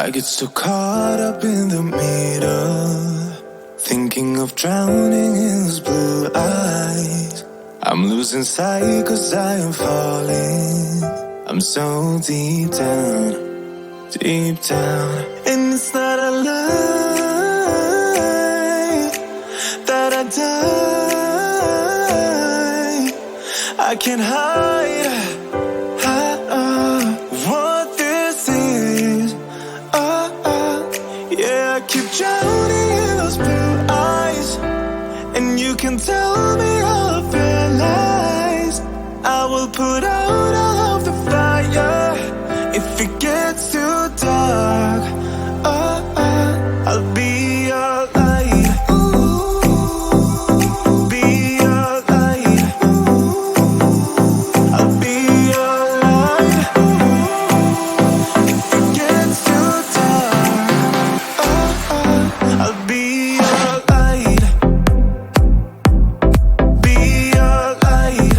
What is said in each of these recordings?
I get so caught up in the middle, thinking of drowning in those blue eyes. I'm losing sight cause I am falling. I'm so deep down, deep down. And it's not a lie that I die. I can't hide what this is. Yeah, I keep drowning in those blue eyes, and you can tell me all of your lies. I will put out all of the fire if it gets too dark. I'll be your light. Be your light. I'll be your light. If it gets too dark, I'll be your light. Be your light.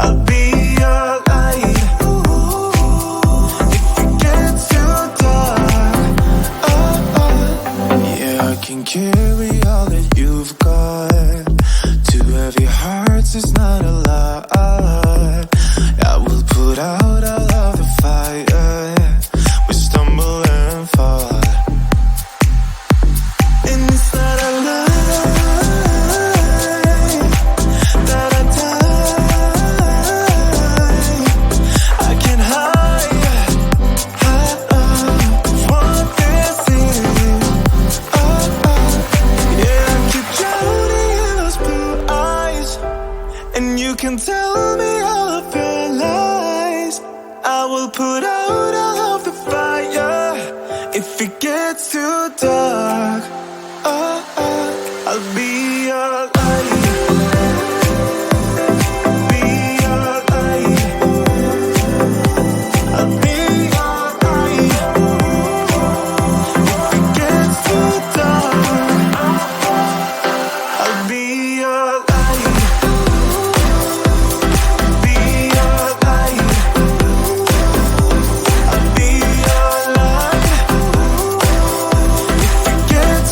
I'll be your light. If it gets too dark, yeah, I can carry all that you've got. Two heavy hearts is not a lot. I will put out all of the fire. We stumble and fall, and it's not a lie that I die. I can't hide what this is. Yeah, I keep drowning in those blue eyes, and you can tell me all of your lies. I will put out all of the fire if it gets too dark. I'll be your light. Be your light. I'll be your light. If it gets too dark, I'll be your light. Be your light. I'll be your light. If it gets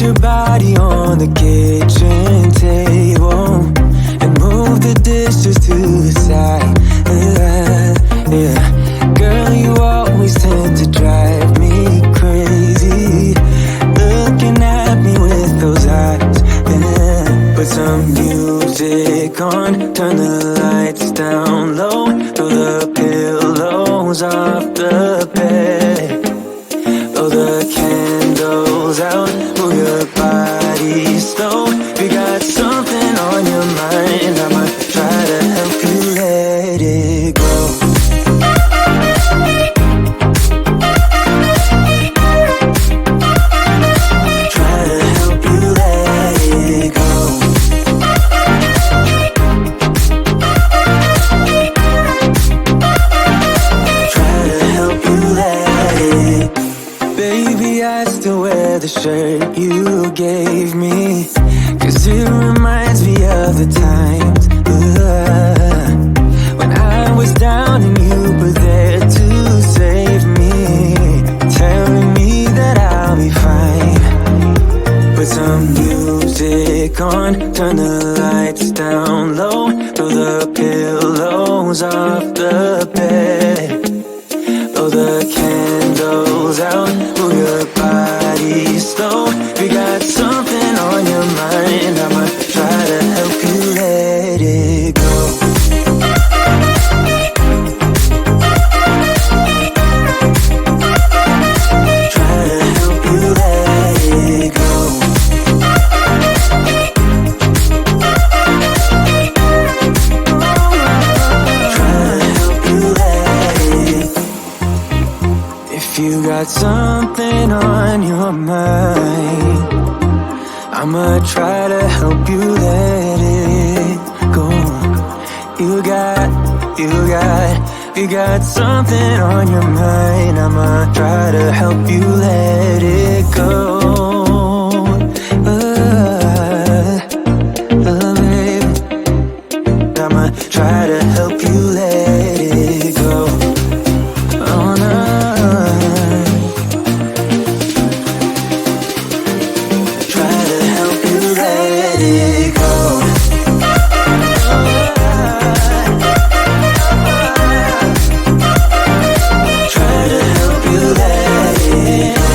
your body on the kitchen table and move the dishes to the side. Yeah. Girl, you always tend to drive me crazy, looking at me with those eyes. Yeah. Put some music on, turn the lights down low, throw the pillows off the bed, blow the candles out, move your body slow. You got something on your mind, I'ma try to help you let it go. Try to help you let it go. Try to help you let it. Baby, I still wear the shirt you gave me, 'cause it reminds me of the times when I was down and you were there to save me, telling me that I'll be fine. Put some music on, turn the lights down low, throw the pillows off the bed, blow the candles out, move your body slow. You got something on your mind, I'ma try to help you let it go. Try to help you let it go. Try to help you let it. If you got something on your mind, I'ma try to help you let it go. You got something on your mind, I'ma try to help you let it go. Baby, I'ma try to help you let it go. Oh no. Try to help you let it go. Try to help you let it go.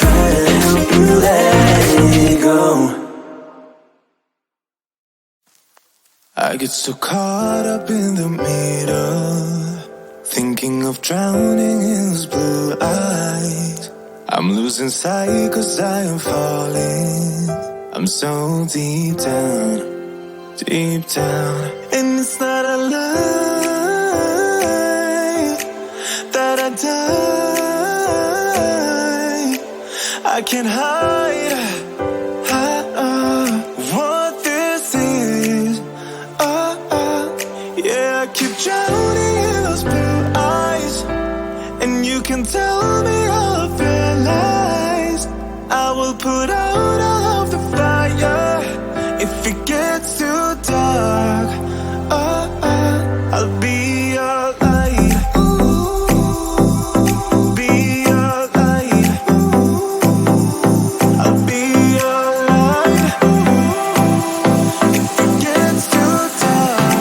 Try to help you let it go. I get so caught up in the middle, thinking of drowning in those blue eyes. I'm losing sight 'cause I am falling. I'm so deep down, and it's not a lie that I die. I can't hide what this is. Yeah, I keep drowning in those blue eyes, and you can tell me all of your lies. I will put out all of the fire if it gets too dark. I'll be your light. Be your light. I'll be your light. If it gets too dark,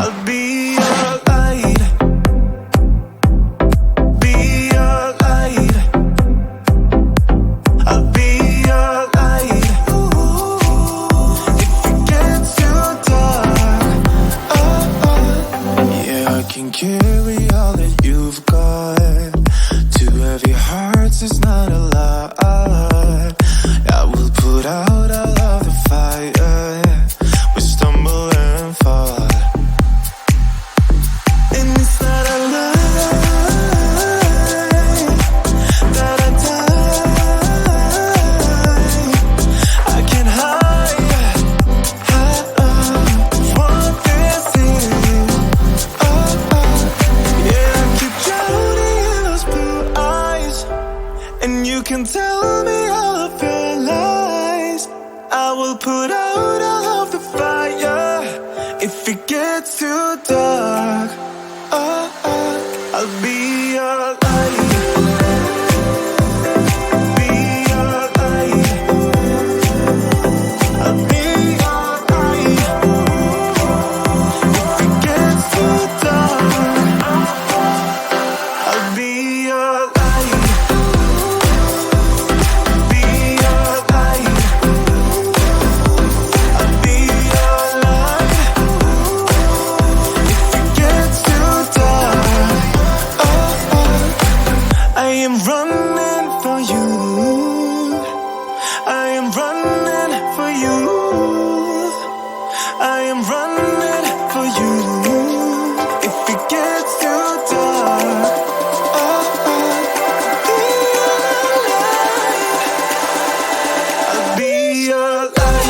I'll be your light. Be your light. I'll be your light. If it gets too dark, yeah, I can carry all that you've got. Two heavy hearts is not a lot. I will put out all of the fire. We stumble and fall, and it's not a lie that I die. I can't hide what this is. Yeah, I keep drowning in those blue eyes, and you can tell me all of your lies. I will put out all of the fire if it gets too dark. I'll be your light. Be your light. I'll be your light. If it gets too dark, I'll be your light. Be your light. I'll be your light. If it gets too dark, I am running for you. I am running for you. I am running for you. If it gets too dark, I'll be your light.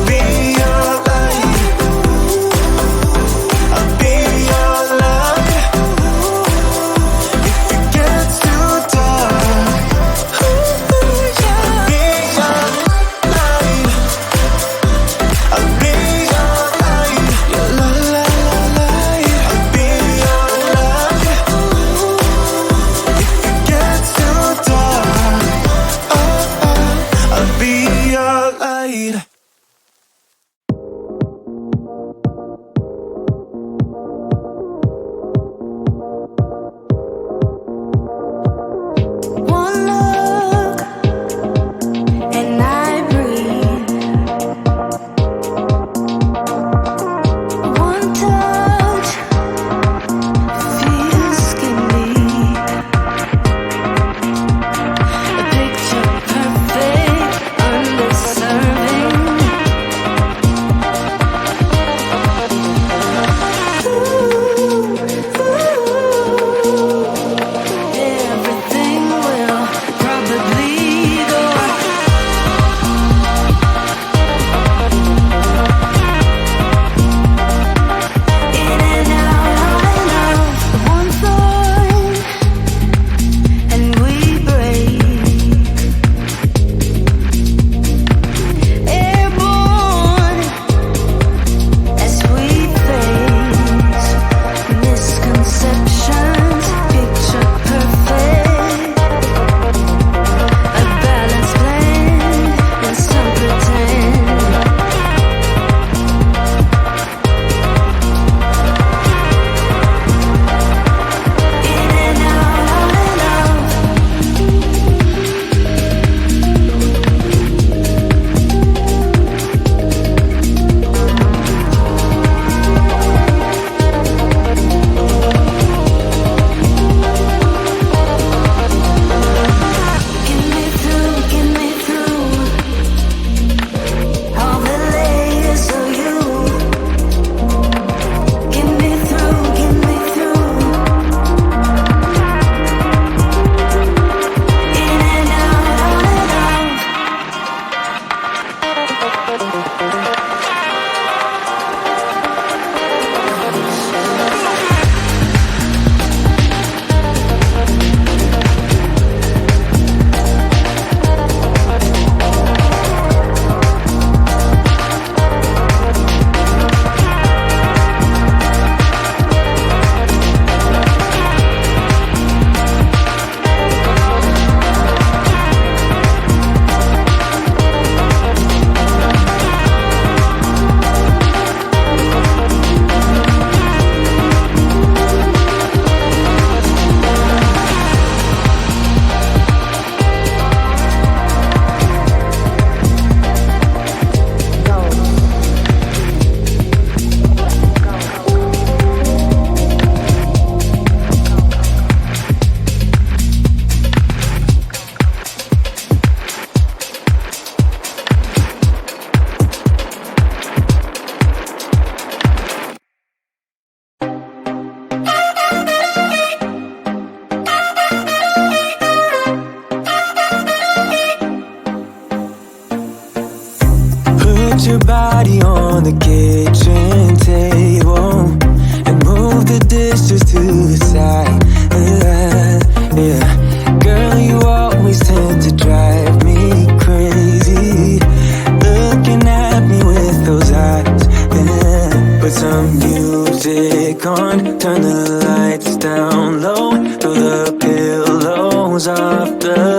Be your light. I'll be your light. If it gets too dark, I'll be your light. I'll be your light. Your light. I'll be your light. If it gets too dark, I'll be your light. One look and I breathe. One touch feels skin deep. A picture perfect, undeserving. Everything will probably go in and out of one thought, and we break. Airborne as we face misconceptions, picture perfect, a balanced blend and some pretend. In and out. Get me through all the layers of you. Get me through. In and out. Put your body on the kitchen table and move the dishes to the side. Yeah, girl, you always tend to drive me crazy, looking at me with those eyes. Yeah, put some music goes after.